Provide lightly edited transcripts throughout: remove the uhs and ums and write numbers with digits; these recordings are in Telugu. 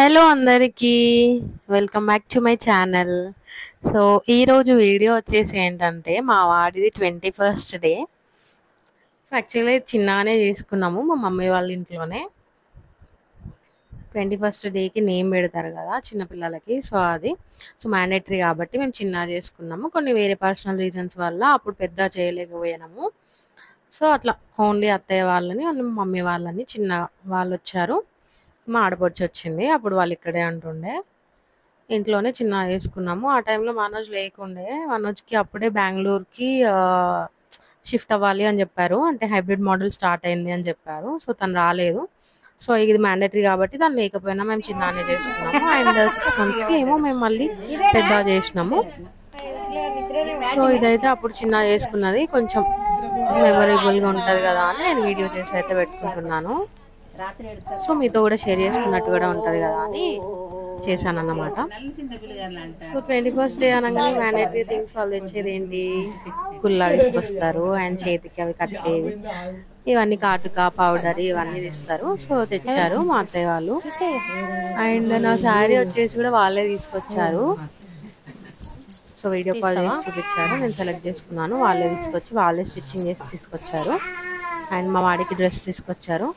హలో అందరికీ welcome back to my channel. So ఈరోజు వీడియో వచ్చేసి ఏంటంటే మా వాడిది 21st డే. సో యాక్చువల్లీ చిన్నగానే చేసుకున్నాము మా మమ్మీ వాళ్ళ ఇంట్లోనే. 21st డేకి నేమ్ పెడతారు కదా చిన్నపిల్లలకి, సో అది సో మ్యాండేటరీ కాబట్టి మేము చిన్నగా చేసుకున్నాము. కొన్ని వేరే పర్సనల్ రీజన్స్ వల్ల అప్పుడు పెద్ద చేయలేకపోయాము. సో అట్లా ఓన్లీ అత్తయ్య వాళ్ళని మమ్మీ వాళ్ళని చిన్న వాళ్ళు వచ్చారు, మా ఆడపడుచు వచ్చింది. అప్పుడు వాళ్ళు ఇక్కడే ఉంటుండే, ఇంట్లోనే చిన్నగా చేసుకున్నాము. ఆ టైంలో మనోజ్ లేకుండే. మనోజ్కి అప్పుడే బెంగళూరుకి షిఫ్ట్ అవ్వాలి అని చెప్పారు, అంటే హైబ్రిడ్ మోడల్ స్టార్ట్ అయింది అని చెప్పారు. సో తను రాలేదు. సో ఇది మ్యాండేటరీ కాబట్టి తను లేకపోయినా మేము చిన్నగానే చేసుకున్నాము. అండ్ 6 monthsకి ఏమో మేము మళ్ళీ పెద్ద చేసినాము. సో ఇదైతే అప్పుడు చిన్నగా చేసుకున్నది, కొంచెం మెమొరబుల్గా ఉంటుంది కదా అని నేను వీడియో చేసి అయితే పెట్టుకుంటున్నాను. సో మీతో కూడా షేర్ చేసుకున్నట్టు కూడా ఉంటుంది కదా అని చేశాను అన్నమాట. సో 21st డే అనగానే మ్యాండేటరీ థింగ్స్ వాళ్ళు తెచ్చేది ఏంటి, కుల్లా తీసుకొస్తారు అండ్ చేతికి అవి కట్టేవి, ఇవన్నీ కాటుక పౌడర్ ఇవన్నీ తెస్తారు. సో తెచ్చారు మా అత్తయ్య వాళ్ళు. అండ్ నా శారీ వచ్చేసి కూడా వాళ్ళే తీసుకొచ్చారు. సో వీడియో కాల్ చేసి చూపించారు, నేను సెలెక్ట్ చేసుకున్నాను. వాళ్ళే తీసుకొచ్చి వాళ్ళే స్టిచ్చింగ్ చేసి తీసుకొచ్చారు. అండ్ మా వాడికి డ్రెస్ తీసుకొచ్చారు.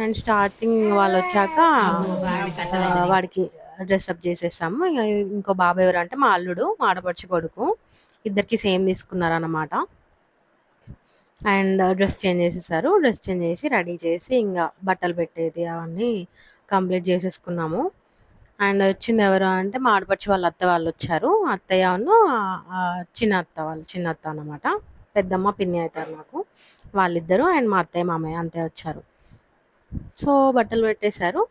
అండ్ స్టార్టింగ్ వాళ్ళు వచ్చాక వాడికి డ్రెస్అప్ చేసేసాము. ఇంకో బాబు ఎవరు అంటే మా అల్లుడు, మా ఆడపడుచు కొడుకు, ఇద్దరికి సేమ్ తీసుకున్నారు అన్నమాట. అండ్ డ్రెస్ చేంజ్ చేసేసారు. డ్రెస్ చేంజ్ చేసి రెడీ చేసి ఇంకా బట్టలు పెట్టేది అవన్నీ కంప్లీట్ చేసేసుకున్నాము. అండ్ వచ్చింది ఎవరు అంటే మా ఆడపడుచు వాళ్ళ అత్త వాళ్ళు వచ్చారు. అత్తయ్యను చిన్న అత్త అన్నమాట. పెద్దమ్మ పిన్ని అవుతారు నాకు, వాళ్ళిద్దరు. అండ్ మా అత్తయ్య మామయ్య అంతే వచ్చారు. సో బట్టలు పెట్టేశారు.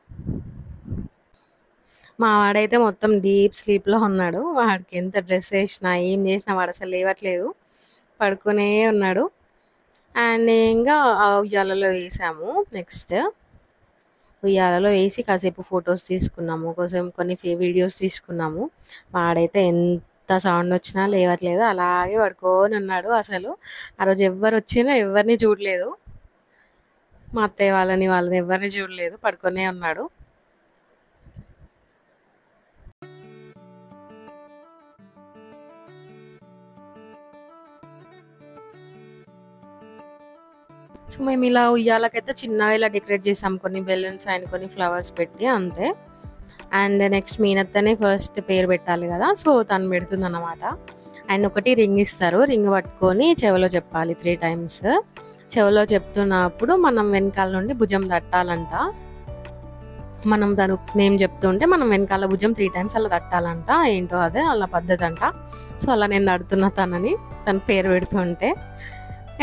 మా వాడైతే మొత్తం డీప్ స్లీప్లో ఉన్నాడు. వాడికి ఎంత డ్రెస్ వేసినా ఏం చేసినా వాడు అసలు లేవట్లేదు, పడుకునే ఉన్నాడు. అండ్ ఇంకా ఉయ్యాలలో వేసాము. నెక్స్ట్ ఉయ్యాలలో వేసి కాసేపు ఫొటోస్ తీసుకున్నాము, కొన్ని వీడియోస్ తీసుకున్నాము. వాడైతే ఎంత సౌండ్ వచ్చినా లేవట్లేదు, అలాగే పడుకొని ఉన్నాడు. అసలు ఆ రోజు ఎవరు వచ్చినా ఎవరిని చూడలేదు, మా అత్తయ్య వాళ్ళని ఎవరిని చూడలేదు, పడుకొనే ఉన్నాడు. సో మేము ఇలా ఉయ్యాలకైతే చిన్నగా ఇలా డెకరేట్ చేసాం, కొన్ని బెలూన్స్ అండ్ కొన్ని ఫ్లవర్స్ పెట్టి అంతే. అండ్ నెక్స్ట్ మీనత్తనే ఫస్ట్ పేరు పెట్టాలి కదా, సో తను పెడుతుంది అన్నమాట. అండ్ ఒకటి రింగ్ ఇస్తారు, రింగ్ పట్టుకొని చెవిలో చెప్పాలి 3 times. చెవిలో చెప్తున్నప్పుడు మనం వెనకాల నుండి భుజం తట్టాలంట. మనం తను నేమ్ చెప్తుంటే మనం వెనకాల భుజం 3 times అలా తట్టాలంట. ఏంటో అదే అలా పద్ధతి అంట. సో అలా నేను తడుతున్నా తన పేరు పెడుతుంటే.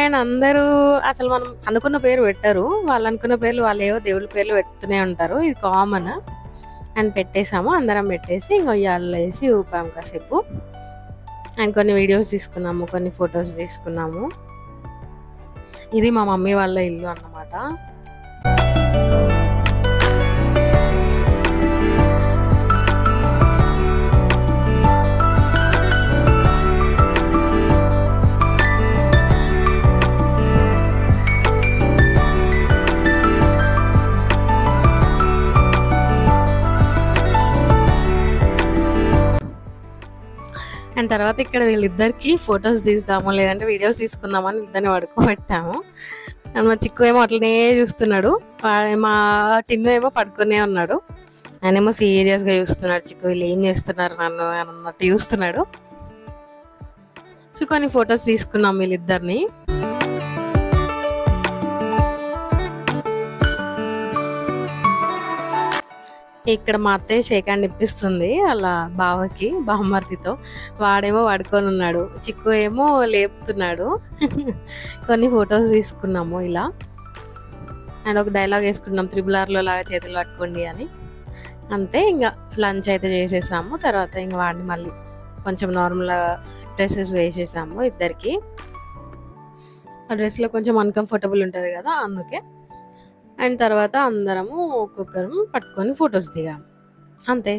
అండ్ అందరూ అసలు మనం అనుకున్న పేరు పెట్టరు, వాళ్ళు అనుకున్న పేర్లు వాళ్ళు ఏవో దేవుళ్ళ పేర్లు పెడుతూనే ఉంటారు, ఇది కామన్. అండ్ పెట్టేసాము, అందరం పెట్టేసి ఇంక ఉయ్యాలలో వేసి ఊపాము కాసేపు. అండ్ కొన్ని వీడియోస్ తీసుకున్నాము, కొన్ని ఫొటోస్ తీసుకున్నాము. ఇది మా మమ్మీ వాళ్ళ ఇల్లు అన్నమాట. అండ్ తర్వాత ఇక్కడ వీళ్ళిద్దరికి ఫొటోస్ తీద్దాము లేదంటే వీడియోస్ తీసుకుందామని ఇద్దరిని పడుకోబెట్టాము. అండ్ మా చిక్కు ఏమో అట్లనే చూస్తున్నాడు, మా టిన్ను ఏమో పడుకునే ఉన్నాడు. ఆయన ఏమో సీరియస్గా చూస్తున్నాడు, చిక్కు వీళ్ళు ఏం చేస్తున్నారు నన్ను అన్నట్టు చూస్తున్నాడు. సో కొన్ని ఫొటోస్ తీసుకున్నాం వీళ్ళిద్దరిని. ఇక్కడ మా అత్తయ్య షేక్ హ్యాండ్ ఇప్పిస్తుంది అలా బావకి, బామ్మర్తితో. వాడేమో పడుకొని ఉన్నాడు, చిక్కు ఏమో లేపుతున్నాడు. కొన్ని ఫొటోస్ తీసుకున్నాము ఇలా. అండ్ ఒక డైలాగ్ వేసుకున్నాం, 3RRలో లాగా చేతులు పట్టుకోండి అని. అంతే, ఇంకా లంచ్ అయితే చేసేసాము. తర్వాత ఇంకా వాడిని మళ్ళీ కొంచెం నార్మల్ డ్రెస్సెస్ వేసేసాము ఇద్దరికి. ఆ డ్రెస్లో కొంచెం అన్కంఫర్టబుల్ ఉంటుంది కదా అందుకే. అండ్ తర్వాత అందరము ఒక్కొక్కరు పట్టుకొని ఫొటోస్ దిగాము అంతే.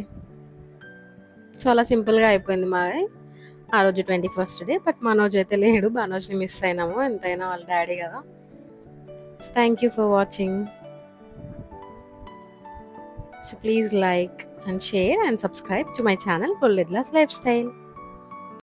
సో అలా సింపుల్గా అయిపోయింది మాది ఆ రోజు 21st డే. బట్ మనోజ్ అయితే లేడు, మనోజ్ని మిస్ అయినాము, ఎంతైనా వాళ్ళ డాడీ కదా. Thank you for watching. So please like and share and subscribe to my channel Golidla's Lifestyle.